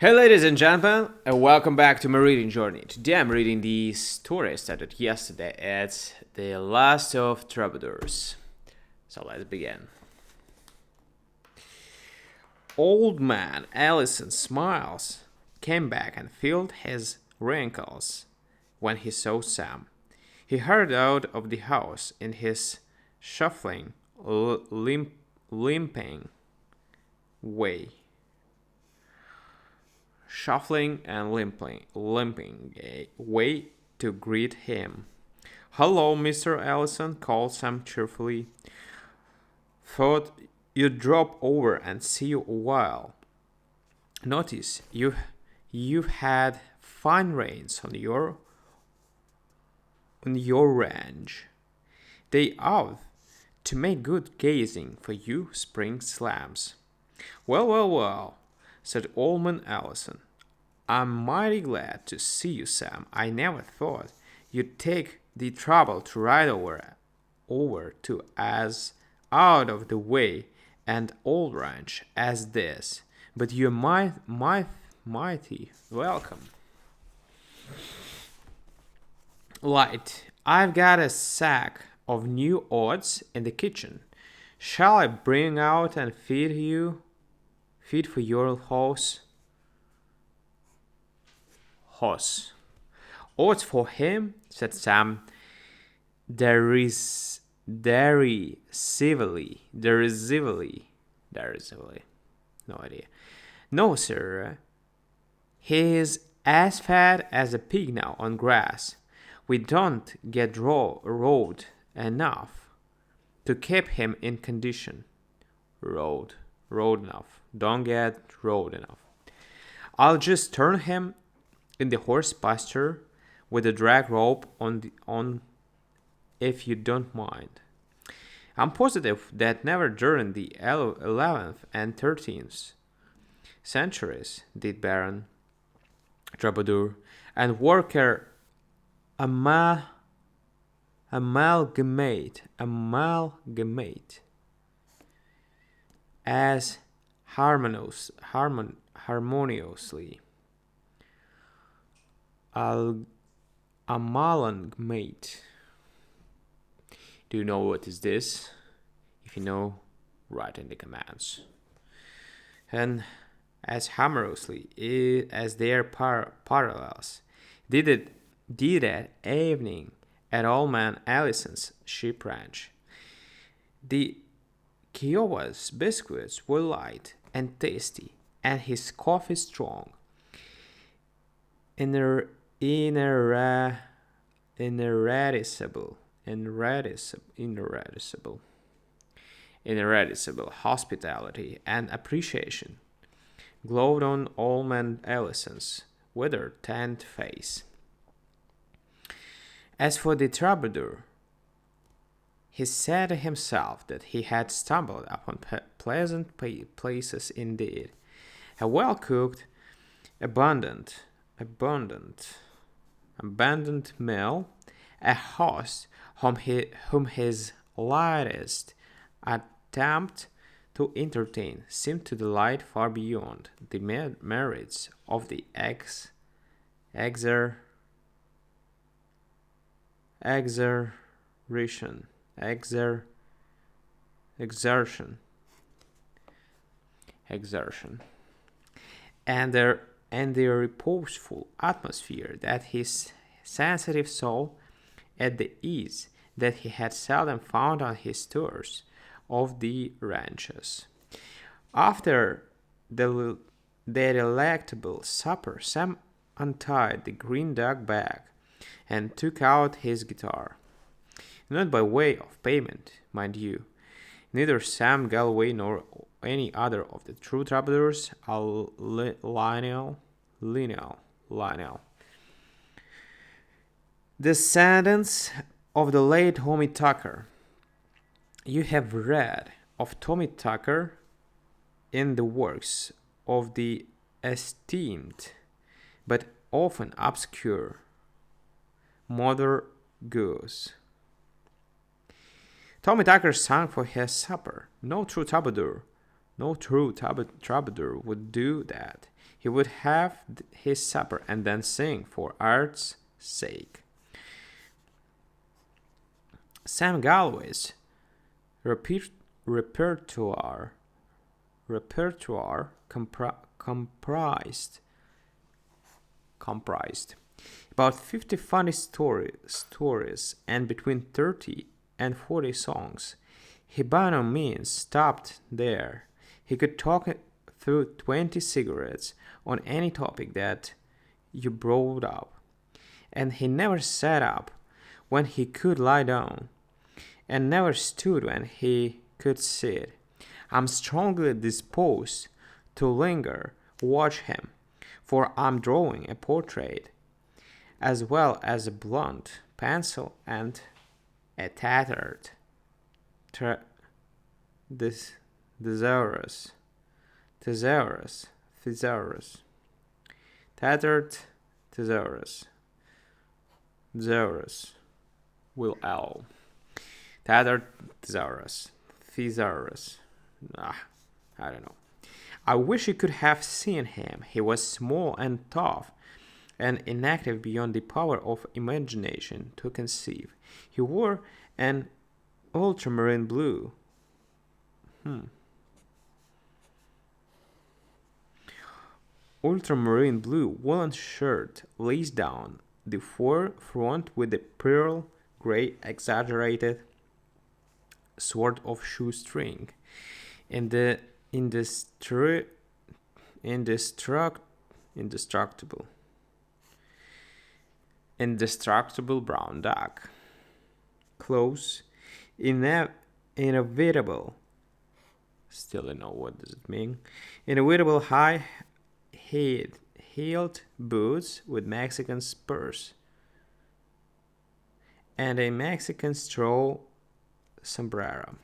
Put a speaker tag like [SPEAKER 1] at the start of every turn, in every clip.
[SPEAKER 1] Hey, ladies and gentlemen, and welcome back to my reading journey. Today I'm reading the story I started yesterday. It's The Last of Troubadours. So let's begin. Old man Allison's smiles came back and filled his wrinkles when he saw Sam. He hurried out of the house in his shuffling, limping way. Shuffling and limping way to greet him. "Hello, Mr. Allison," called Sam cheerfully. "Thought you'd drop over and see you a while. Notice you've had fine rains on your ranch. They ought to make good gazing for you spring slams." Well, said Old Man Allison. "I'm mighty glad to see you, Sam. I never thought you'd take the trouble to ride over to as out of the way and old ranch as this, but you're mighty welcome. Light, I've got a sack of new oats in the kitchen. Shall I bring out and feed for your horse? Horse. Oats for him, said Sam. There is civilly. No idea. No, sir. He's as fat as a pig now on grass. We don't get rode enough to keep him in condition. Rode enough. Don't get rode enough. I'll just turn him in the horse pasture with a drag rope on if you don't mind. I'm positive that never during the 11th and 13th centuries did Baron Troubadour and worker amalgamate as harmoniously amalgamate. Do you know what is this? If you know, write in the comments. And as harmoniously as their parallels did that evening at Old Man Allison's sheep ranch. The Kiowa's biscuits were light and tasty, and his coffee strong. Ineradicable hospitality and appreciation glowed on Old Man Allison's withered tanned face. As for the troubadour, he said to himself that he had stumbled upon pleasant places indeed. A well-cooked, abundant meal, a host whom his lightest attempt to entertain seemed to delight far beyond the merits of the exertion. And the reposeful atmosphere that his sensitive soul at the ease that he had seldom found on his tours of the ranches. After their delectable supper, Sam untied the green duck bag and took out his guitar. Not by way of payment, mind you. Neither Sam Galloway nor any other of the true troubadours are Lionel, descendants of the late Tommy Tucker. You have read of Tommy Tucker in the works of the esteemed but often obscure Mother Goose. Tommy Tucker sang for his supper. No true troubadour would do that. He would have his supper and then sing for art's sake. Sam Galway's reper- repertoire comprised about 50 funny stories and between 30 and 40 songs. He by no means stopped there. He could talk through 20 cigarettes on any topic that you brought up, and he never sat up when he could lie down, and never stood when he could sit. I'm strongly disposed to linger, watch him, for I'm drawing a portrait, as well as a blunt pencil and a tattered this thesaurus, tattered thesaurus, will L, tattered thesaurus. I don't know. I wish you could have seen him. He was small and tough, and inactive beyond the power of imagination to conceive. He wore an ultramarine blue. Ultramarine blue woolen shirt laced down the front with a pearl gray exaggerated sort of shoestring. In the indestructible brown duck. Close, inevitable. Still don't know what does it mean. Inevitable high heeled boots with Mexican spurs and a Mexican straw sombrero.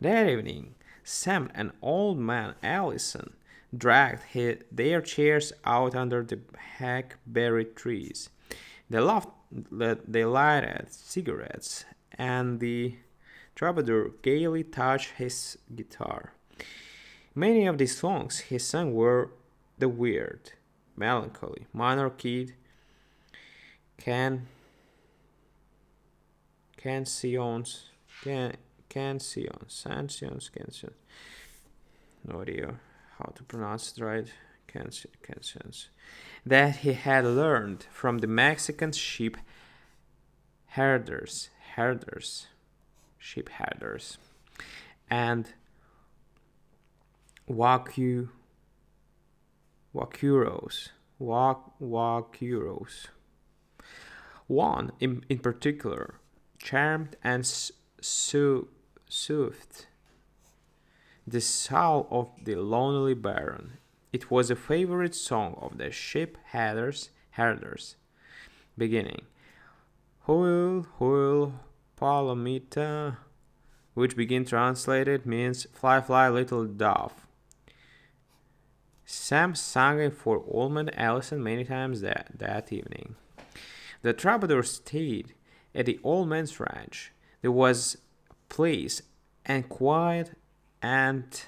[SPEAKER 1] That evening, Sam and old man Allison dragged their chairs out under the hackberry trees. They lighted cigarettes, and the troubadour gaily touched his guitar. Many of the songs he sang were the weird, melancholy, minor keyed canciones, no idea how to pronounce it right, canciones, that he had learned from the Mexican sheep herders, and wacuros. One in particular charmed and soothed the soul of the lonely baron. It was a favorite song of the sheep herders, beginning Huil, huil, palomita, which begin translated means fly, fly, little dove. Sam sang it for old man Allison many times that evening. The troubadour stayed at the old man's ranch. There was peace and quiet and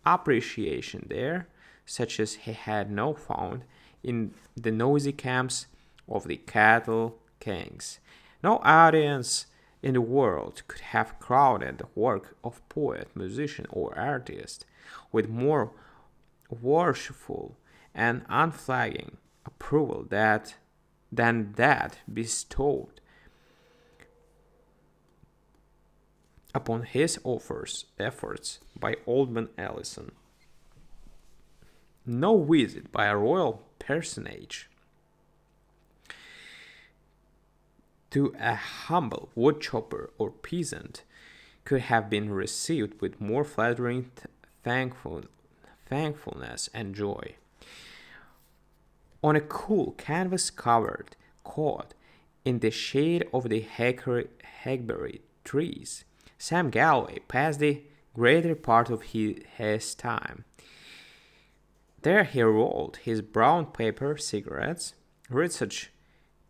[SPEAKER 1] appreciation there, such as he had not found in the noisy camps of the cattle kings. No audience in the world could have crowded the work of poet, musician, or artist with more worshipful and unflagging approval than that bestowed upon his efforts by Oldman Allison. No visit by a royal personage to a humble woodchopper or peasant could have been received with more flattering thankfulness and joy. On a cool canvas-covered cot in the shade of the hackberry trees, Sam Galloway passed the greater part of his time. There he rolled his brown paper cigarettes, read such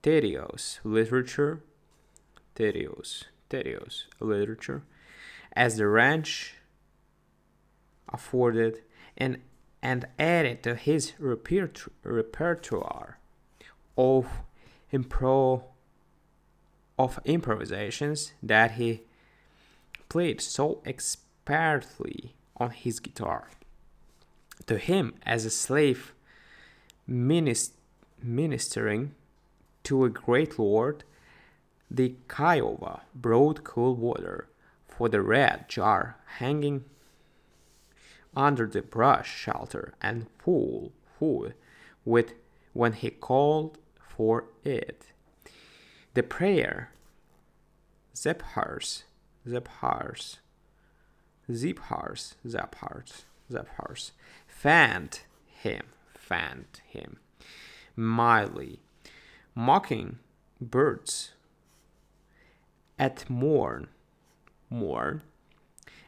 [SPEAKER 1] tedious literature as the ranch afforded, and and added to his repertoire of improvisations that he played so expertly on his guitar. To him, as a slave ministering to a great lord, the Kiowa brought cool water for the red jar hanging under the brush shelter and food with when he called for it. The prayer Zephars fanned him mildly. Mocking birds at morn,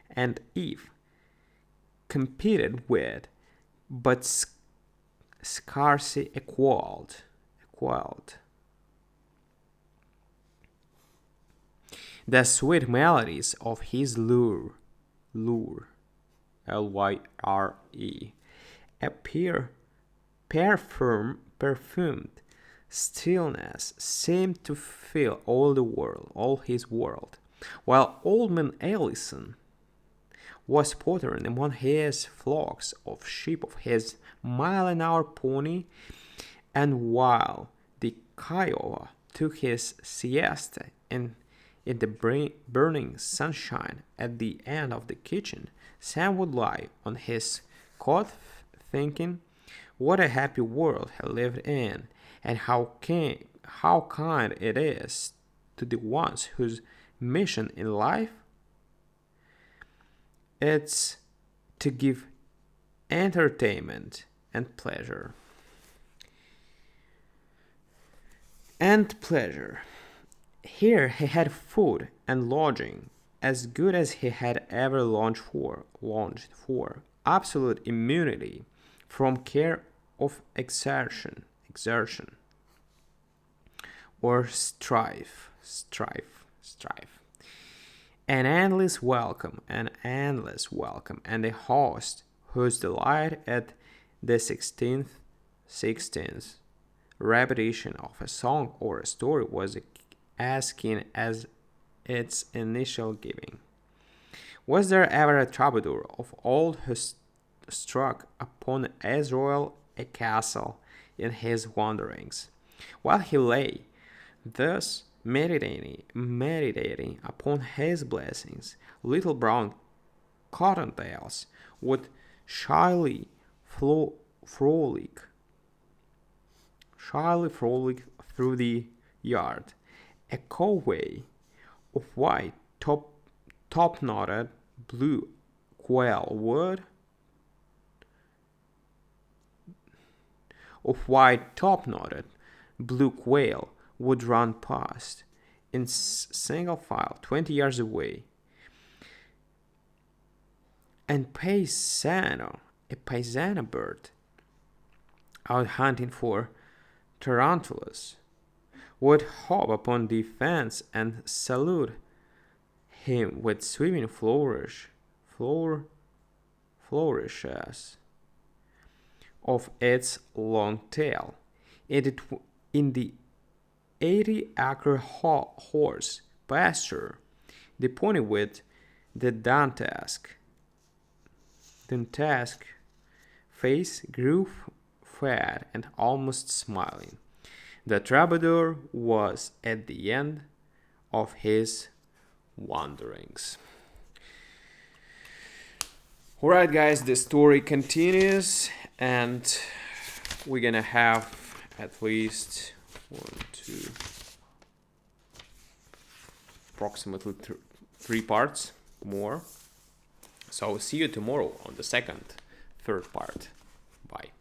[SPEAKER 1] and Eve competed with, but scarcely equaled. The sweet melodies of his lure, Lyre, appear perfumed stillness seemed to fill all his world, while old man Ellison was pottering among his flocks of sheep of his mile-an-hour pony, and while the Kiowa took his siesta in the burning sunshine at the end of the kitchen, Sam would lie on his cot thinking what a happy world he lived in, and how kind it is to the ones whose mission in life it's to give entertainment and pleasure. Here he had food and lodging as good as he had ever longed for, absolute immunity from care of exertion or strife. An endless welcome, and a host whose delight at the 16th repetition of a song or a story was as keen as its initial giving. Was there ever a troubadour of old who struck upon as royal a castle in his wanderings? While he lay thus meditating upon his blessings, little brown cottontails would shyly frolic through the yard. A covey of white top-knotted blue quail would run past in single file 20 yards away, and a paisano bird out hunting for tarantulas would hop upon the fence and salute him with sweeping flourishes of its long tail. In the 80-acre horse pasture, the pony with the dantesque face grew fat and almost smiling. The troubadour was at the end of his wanderings. Alright guys, the story continues, and we're gonna have at least approximately 3 parts more. So see you tomorrow on the third part. Bye.